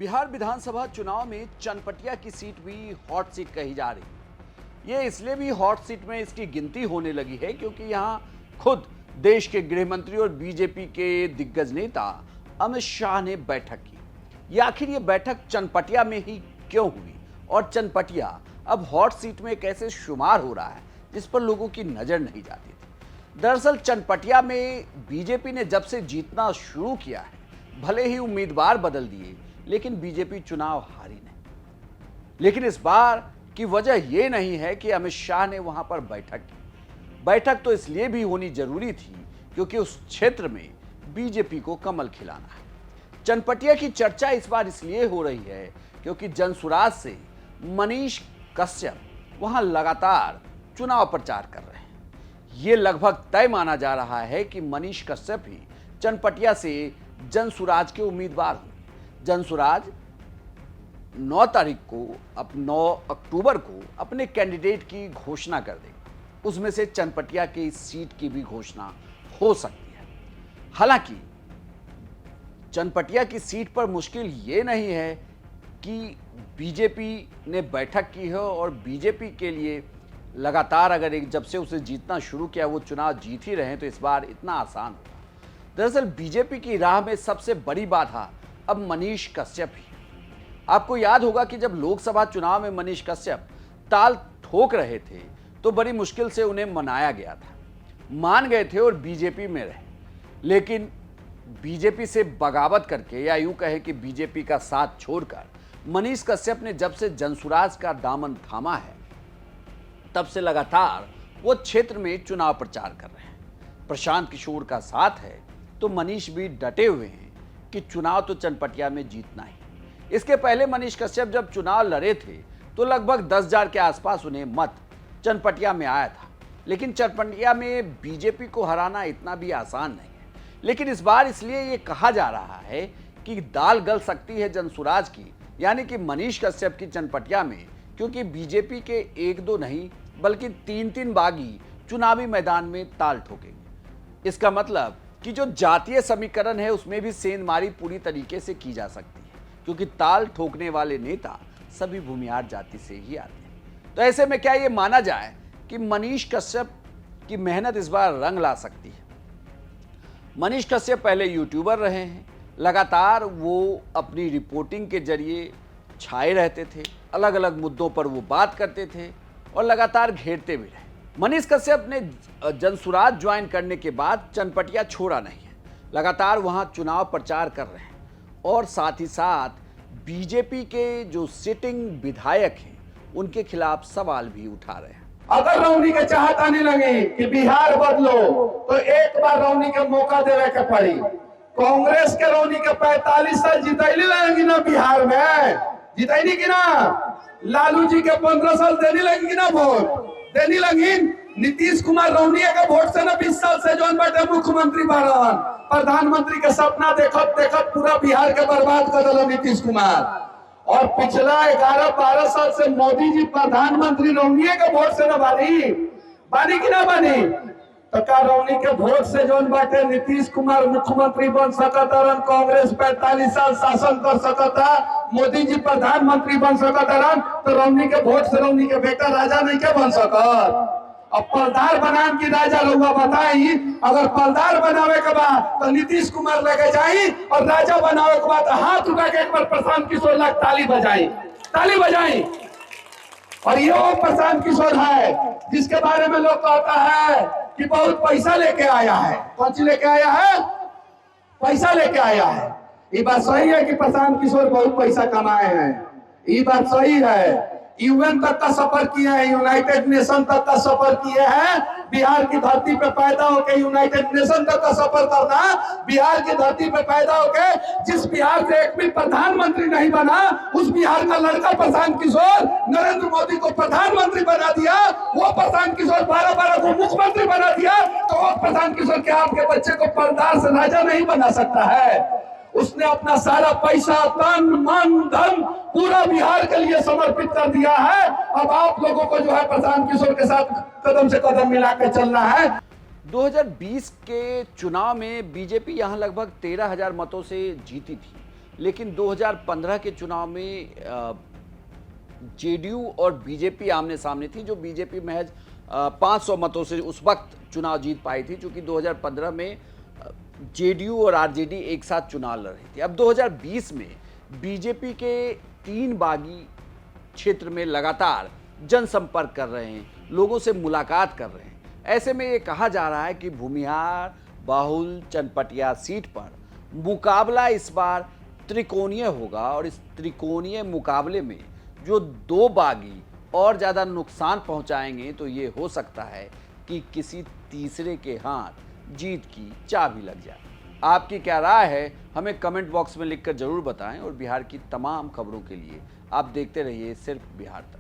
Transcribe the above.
बिहार विधानसभा चुनाव में चनपटिया की सीट भी हॉट सीट कही जा रही है। ये इसलिए भी हॉट सीट में इसकी गिनती होने लगी है क्योंकि यहां खुद देश के गृह मंत्री और बीजेपी के दिग्गज नेता अमित शाह ने बैठक की। ये आखिर ये बैठक चनपटिया में ही क्यों हुई और चनपटिया अब हॉट सीट में कैसे शुमार हो रहा है, जिस पर लोगों की नजर नहीं जाती थी। दरअसल चनपटिया में बीजेपी ने जब से जीतना शुरू किया है, भले ही उम्मीदवार बदल दिए लेकिन बीजेपी चुनाव हारी नहीं। लेकिन इस बार की वजह यह नहीं है कि अमित शाह ने वहां पर बैठक की। बैठक तो इसलिए भी होनी जरूरी थी क्योंकि उस क्षेत्र में बीजेपी को कमल खिलाना है। चनपटिया की चर्चा इस बार इसलिए हो रही है क्योंकि जनसुराज से मनीष कश्यप वहां लगातार चुनाव प्रचार कर रहे हैं। यह लगभग तय माना जा रहा है कि मनीष कश्यप ही चनपटिया से जनसुराज के उम्मीदवार हों। जनसुराज 9 तारीख को 9 अक्टूबर को अपने कैंडिडेट की घोषणा कर देगा। उसमें से चनपटिया की सीट की भी घोषणा हो सकती है। हालांकि चनपटिया की सीट पर मुश्किल ये नहीं है कि बीजेपी ने बैठक की है और बीजेपी के लिए लगातार अगर जब से उसे जीतना शुरू किया वो चुनाव जीत ही रहे तो इस बार इतना आसान होगा। दरअसल बीजेपी की राह में सबसे बड़ी बाधा अब मनीष कश्यप ही है। आपको याद होगा कि जब लोकसभा चुनाव में मनीष कश्यप ताल ठोक रहे थे तो बड़ी मुश्किल से उन्हें मनाया गया था, मान गए थे और बीजेपी में रहे। लेकिन बीजेपी से बगावत करके या यूं कहें कि बीजेपी का साथ छोड़कर मनीष कश्यप ने जब से जनसुराज का दामन थामा है तब से लगातार वो क्षेत्र में चुनाव प्रचार कर रहे हैं। प्रशांत किशोर का साथ है तो मनीष भी डटे हुए हैं कि चुनाव तो चनपटिया में जीतना ही। इसके पहले मनीष कश्यप जब चुनाव लड़े थे तो लगभग 10,000 के आसपास उन्हें मत चनपटिया में आया था। लेकिन चनपटिया में बीजेपी को हराना इतना भी आसान नहीं है। लेकिन इस बार इसलिए ये कहा जा रहा है कि दाल गल सकती है जनसुराज की, यानी कि मनीष कश्यप की चनपटिया में, क्योंकि बीजेपी के 1-2 नहीं बल्कि 3-3 बागी चुनावी मैदान में ताल ठोकेंगे। इसका मतलब कि जो जातीय समीकरण है उसमें भी सेंधमारी पूरी तरीके से की जा सकती है, क्योंकि ताल ठोकने वाले नेता सभी भूमिहार जाति से ही आते हैं। तो ऐसे में क्या ये माना जाए कि मनीष कश्यप की मेहनत इस बार रंग ला सकती है? मनीष कश्यप पहले यूट्यूबर रहे हैं, लगातार वो अपनी रिपोर्टिंग के जरिए छाए रहते थे, अलग अलग मुद्दों पर वो बात करते थे और लगातार घेरते भी रहे। मनीष कश्यप ने जनसुराज ज्वाइन करने के बाद चनपटिया छोड़ा नहीं है, लगातार वहां चुनाव प्रचार कर रहे हैं और साथ ही साथ बीजेपी के जो सिटिंग विधायक हैं उनके खिलाफ सवाल भी उठा रहे हैं। अगर रौनी के चाहत आने लगी कि बिहार बदलो तो एक बार रौनी के मौका देवे के पड़ी। कांग्रेस के रौनी के 45 साल जितैली लगेगी ना बिहार में, जितैनी की ना। लालू जी के 15 साल देने लगेगी ना वोट, देनी लगी। नीतीश कुमार रौनिया के वोट से ना 20 साल से जौन बाटे मुख्यमंत्री बनन, प्रधानमंत्री के सपना देखत देखत पूरा बिहार के बर्बाद कर दिला नीतीश कुमार। और पिछला 11-12 साल से मोदी जी प्रधानमंत्री रौनिया के वोट से ना बानी की ना बानी। तो का रौनी के वोट से जौन बाटे नीतीश कुमार मुख्यमंत्री बन सकता, कांग्रेस 45 साल शासन कर सकता, मोदी जी प्रधानमंत्री बन सकता, तो रौनी के वोट से रौनी के बेटा राजा नहीं के बन सकत। अब पलदार बनान की राजा रउआ बताई। अगर पलदार बनावे के बाद तो नीतीश कुमार लेके जाई और राजा बनावे के बाद हाथ उठा के एक बार प्रशांत किशोर लाख ताली बजाई, ताली बजाई। और ये वो प्रशांत किशोर है जिसके बारे में लोग कहता है कि बहुत पैसा लेके आया है। कौन सी लेके आया है? पैसा लेके आया है। ये बात सही है कि प्रशांत किशोर बहुत पैसा कमाए हैं, ये बात सही है। यूएन तक का सफर किए हैं, यूनाइटेड नेशन तक का सफर किए हैं। बिहार की धरती पे पैदा होकर यूनाइटेड नेशन तक का सफर करना, बिहार की धरती पे पैदा होकर जिस बिहार से एक भी प्रधानमंत्री नहीं बना उस बिहार का लड़का प्रशांत किशोर नरेंद्र मोदी को प्रधानमंत्री बना दिया। वो प्रशांत किशोर 12-12 को मुख्यमंत्री बना दिया। तो वो प्रशांत किशोर के आपके बच्चे को पलदार से राजा नहीं बना सकता है। उसने अपना सारा पैसा, तन, मन, धन पूरा बिहार के लिए समर्पित कर दिया है। अब आप लोगों को जो है प्रशांत किशोर के साथ कदम से कदम मिलाकर चलना है। 2020 के चुनाव में बीजेपी यहां लगभग 13,000 मतों से जीती थी, लेकिन 2015 के चुनाव में जेडीयू और बीजेपी आमने सामने थी, जो बीजेपी महज 500 मतों से उस वक्त चुनाव जीत पाई थी, क्योंकि 2015 में जेडीयू और आरजेडी एक साथ चुनाव लड़ रही थी। अब 2020 में बीजेपी के 3 बागी क्षेत्र में लगातार जनसंपर्क कर रहे हैं, लोगों से मुलाकात कर रहे हैं। ऐसे में ये कहा जा रहा है कि भूमिहार बाहुल चनपटिया सीट पर मुकाबला इस बार त्रिकोणीय होगा, और इस त्रिकोणीय मुकाबले में जो 2 बागी और ज़्यादा नुकसान पहुंचाएंगे, तो ये हो सकता है कि किसी तीसरे के हाथ जीत की चाबी लग जाए। आपकी क्या राय है, हमें कमेंट बॉक्स में लिखकर जरूर बताएं, और बिहार की तमाम खबरों के लिए आप देखते रहिए सिर्फ बिहार तक।